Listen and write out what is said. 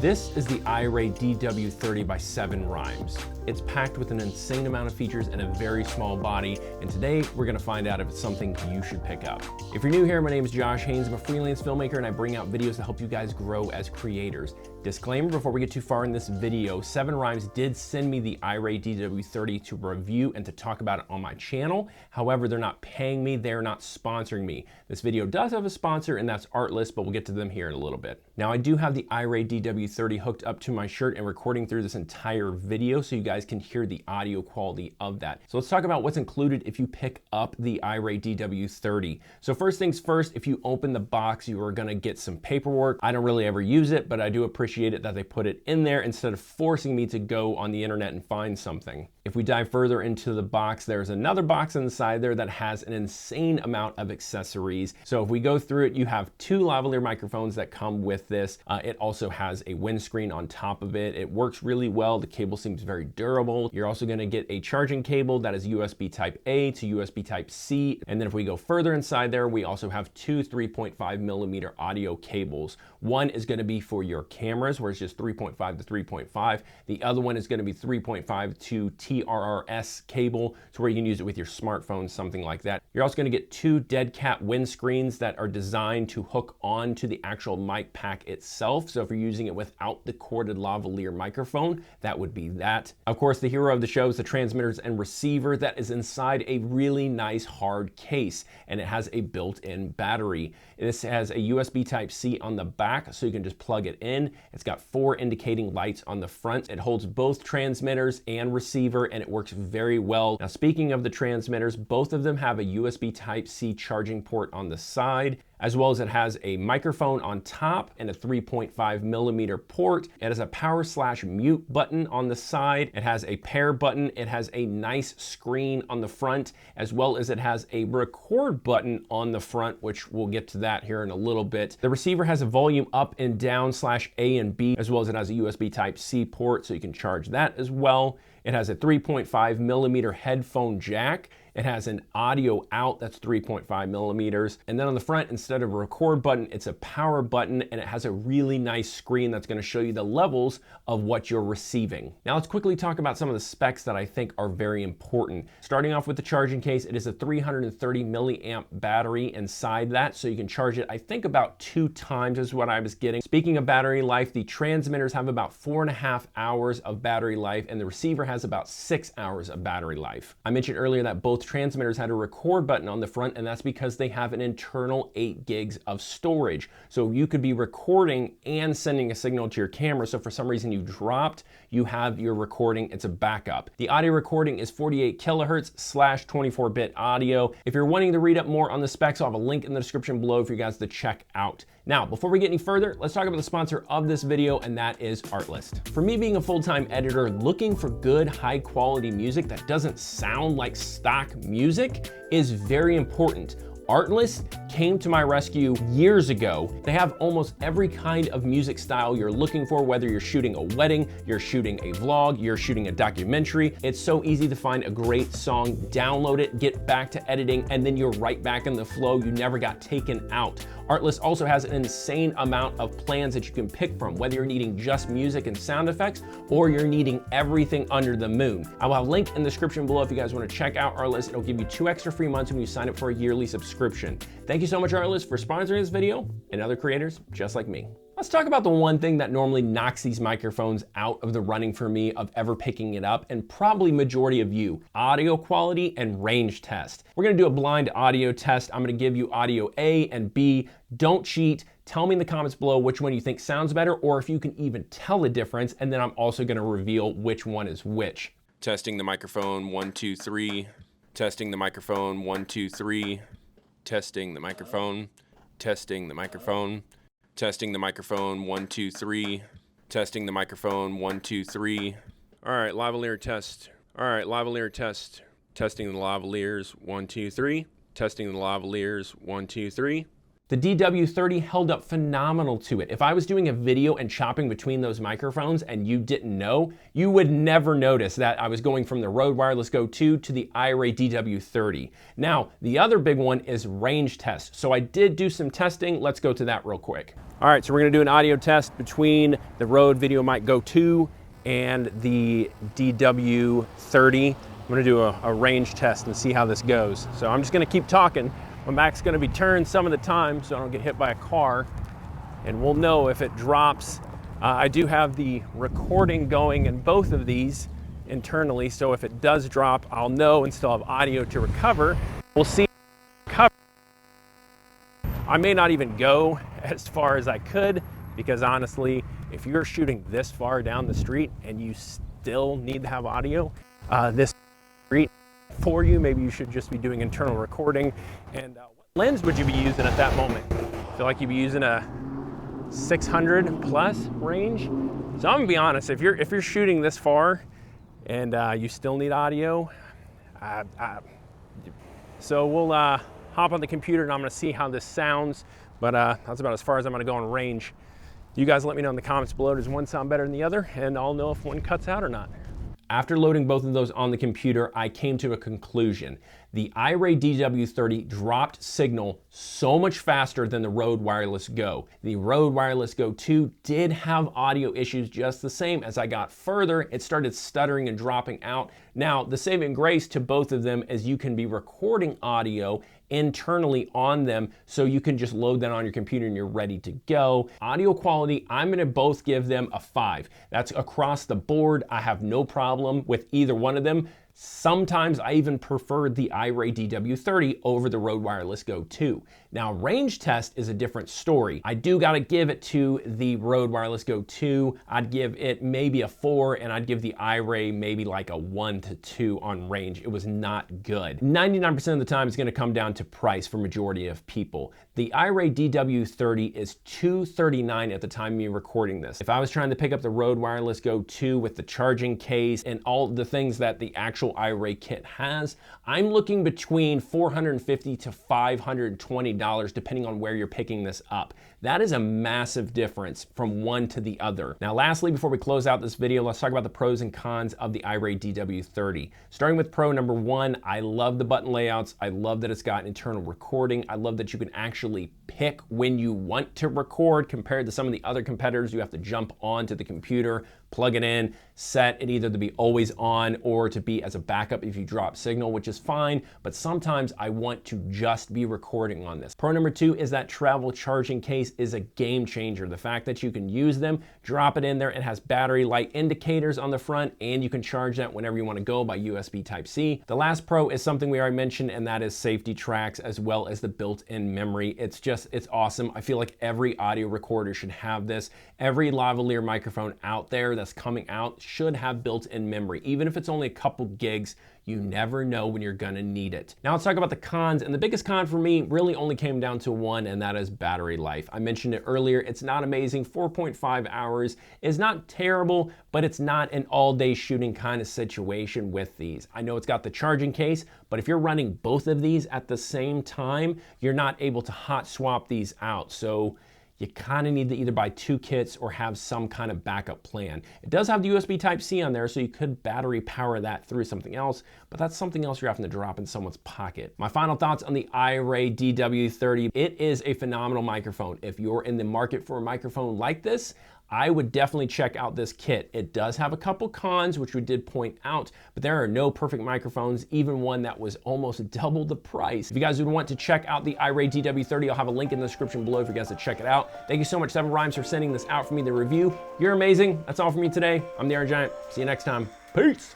This is the iRay DW30 by 7 Rhymes. It's packed with an insane amount of features and a very small body, and today we're gonna find out if it's something you should pick up. If you're new here, my name is Josh Haynes. I'm a freelance filmmaker and I bring out videos to help you guys grow as creators. Disclaimer before we get too far in this video, 7 Rhymes did send me the iRay DW30 to review and to talk about it on my channel. However, they're not paying me, they're not sponsoring me. This video does have a sponsor and that's Artlist, but we'll get to them here in a little bit. Now I do have the iRay DW30 hooked up to my shirt and recording through this entire video so you guys can hear the audio quality of that. So let's talk about what's included if you pick up the iRay DW30. So first things first, if you open the box, you are gonna get some paperwork. I don't really ever use it, but I do appreciate it that they put it in there instead of forcing me to go on the internet and find something. If we dive further into the box, there's another box inside there that has an insane amount of accessories. So if we go through it, you have 2 lavalier microphones that come with this. It also has a windscreen on top of it. It works really well. The cable seems very durable. You're also gonna get a charging cable that is USB Type A to USB Type C. And then if we go further inside there, we also have 2 3.5 millimeter audio cables. One is gonna be for your cameras, where it's just 3.5 to 3.5. The other one is gonna be 3.5 to TRRS cable, so where you can use it with your smartphone, something like that. You're also gonna get 2 dead cat windscreens that are designed to hook on to the actual mic pack itself. So if you're using it without the corded lavalier microphone, that would be that. Of course, the hero of the show is the transmitters and receiver that is inside a really nice hard case, and it has a built-in battery. This has a USB Type C on the back, so you can just plug it in. It's got 4 indicating lights on the front. It holds both transmitters and receiver, and it works very well. Now, speaking of the transmitters, both of them have a USB Type C charging port on the side, as well as it has a microphone on top and a 3.5 millimeter port. It has a power/mute button on the side. It has a pair button. It has a nice screen on the front, as well as it has a record button on the front, which we'll get to that here in a little bit. The receiver has a volume up and down /A and B, as well as it has a USB Type C port, so you can charge that as well. It has a 3.5 millimeter headphone jack. It has an audio out that's 3.5 millimeters. And then on the front, instead of a record button, it's a power button, and it has a really nice screen that's gonna show you the levels of what you're receiving. Now let's quickly talk about some of the specs that I think are very important. Starting off with the charging case, it is a 330 milliamp battery inside that, so you can charge it, I think about 2 times is what I was getting. Speaking of battery life, the transmitters have about 4.5 hours of battery life, and the receiver has about 6 hours of battery life. I mentioned earlier that both transmitters had a record button on the front, and that's because they have an internal 8 gigs of storage. So you could be recording and sending a signal to your camera. So for some reason you dropped, you have your recording, it's a backup. The audio recording is 48 kilohertz /24-bit audio. If you're wanting to read up more on the specs, I'll have a link in the description below for you guys to check out. Now, before we get any further, let's talk about the sponsor of this video, and that is Artlist. For me, being a full-time editor, looking for good, high-quality music that doesn't sound like stock music is very important. Artlist came to my rescue years ago. They have almost every kind of music style you're looking for, whether you're shooting a wedding, you're shooting a vlog, you're shooting a documentary. It's so easy to find a great song, download it, get back to editing, and then you're right back in the flow. You never got taken out. Artlist also has an insane amount of plans that you can pick from, whether you're needing just music and sound effects or you're needing everything under the moon. I will have a link in the description below if you guys want to check out Artlist. It'll give you 2 extra free months when you sign up for a yearly subscription. Thank you so much, Artlist, for sponsoring this video and other creators just like me. Let's talk about the one thing that normally knocks these microphones out of the running for me of ever picking it up, and probably majority of you: audio quality and range test. We're gonna do a blind audio test. I'm gonna give you audio A and B. Don't cheat. Tell me in the comments below which one you think sounds better, or if you can even tell the difference, and then I'm also gonna reveal which one is which. Testing the microphone, 1, 2, 3. Testing the microphone, 1, 2, 3. Testing the microphone. Testing the microphone. Testing the microphone, 1, 2, 3. Testing the microphone, 1, 2, 3. All right, lavalier test. All right, lavalier test. Testing the lavaliers, 1, 2, 3. Testing the lavaliers, 1, 2, 3. The DW30 held up phenomenal to it. If I was doing a video and chopping between those microphones and you didn't know, you would never notice that I was going from the Rode Wireless Go 2 to the iRay DW30. Now, the other big one is range test. So I did do some testing. Let's go to that real quick. All right, so we're gonna do an audio test between the Rode VideoMic Go 2 and the DW30. I'm gonna do a range test and see how this goes. So I'm just gonna keep talking. My back's gonna be turned some of the time so I don't get hit by a car, and we'll know if it drops. I do have the recording going in both of these internally, so if it does drop, I'll know and still have audio to recover. We'll see. I may not even go as far as I could, because honestly, if you're shooting this far down the street and you still need to have audio, this street for you, maybe you should just be doing internal recording. And what lens would you be using at that moment? Feel like you'd be using a 600 plus range? So I'm gonna be honest, if you're shooting this far and you still need audio, so we'll hop on the computer and I'm gonna see how this sounds, but that's about as far as I'm gonna go on range. You guys let me know in the comments below, does one sound better than the other? And I'll know if one cuts out or not. After loading both of those on the computer, I came to a conclusion. The iRay DW30 dropped signal so much faster than the Rode Wireless Go. The Rode Wireless Go 2 did have audio issues just the same. As I got further, it started stuttering and dropping out. Now, the saving grace to both of them is you can be recording audio internally on them, so you can just load that on your computer and you're ready to go. Audio quality, I'm gonna both give them a 5. That's across the board. I have no problem with either one of them. Sometimes I even preferred the iRay DW30 over the Rode Wireless Go 2. Now, range test is a different story. I do gotta give it to the Rode Wireless Go 2. I'd give it maybe a 4, and I'd give the iRay maybe like a 1 to 2 on range. It was not good. 99% of the time, it's gonna come down to price for majority of people. The iRay DW30 is $239 at the time of me recording this. If I was trying to pick up the Rode Wireless Go 2 with the charging case and all the things that the actual iRay kit has, I'm looking between $450 to $520 depending on where you're picking this up. That is a massive difference from one to the other. Now, lastly, before we close out this video, let's talk about the pros and cons of the iRay DW30. Starting with pro number 1, I love the button layouts. I love that it's got internal recording. I love that you can actually pick when you want to record compared to some of the other competitors. You have to jump onto the computer, plug it in, set it either to be always on or to be as a backup if you drop signal, which is fine, but sometimes I want to just be recording on this. Pro number 2 is that travel charging case is a game changer. The fact that you can use them, drop it in there, it has battery light indicators on the front, and you can charge that whenever you want to go by USB Type-C. The last pro is something we already mentioned, and that is safety tracks as well as the built-in memory. It's awesome. I feel like every audio recorder should have this. Every lavalier microphone out there that's coming out should have built-in memory. Even if it's only a couple gigs, you never know when you're gonna need it. Now let's talk about the cons, and the biggest con for me really only came down to one, and that is battery life. I mentioned it earlier, it's not amazing. 4.5 hours is not terrible, but it's not an all-day shooting kind of situation with these. I know it's got the charging case, but if you're running both of these at the same time, you're not able to hot swap these out. So you kind of need to either buy 2 kits or have some kind of backup plan. It does have the USB Type-C on there, so you could battery power that through something else, but that's something else you're having to drop in someone's pocket. My final thoughts on the iRay DW30. It is a phenomenal microphone. If you're in the market for a microphone like this, I would definitely check out this kit. It does have a couple cons, which we did point out, but there are no perfect microphones, even one that was almost double the price. If you guys would want to check out the iRay DW30, I'll have a link in the description below for you guys to check it out. Thank you so much, 7 Rhymes, for sending this out for me, the review. You're amazing. That's all for me today. I'm the Iron Giant. See you next time. Peace.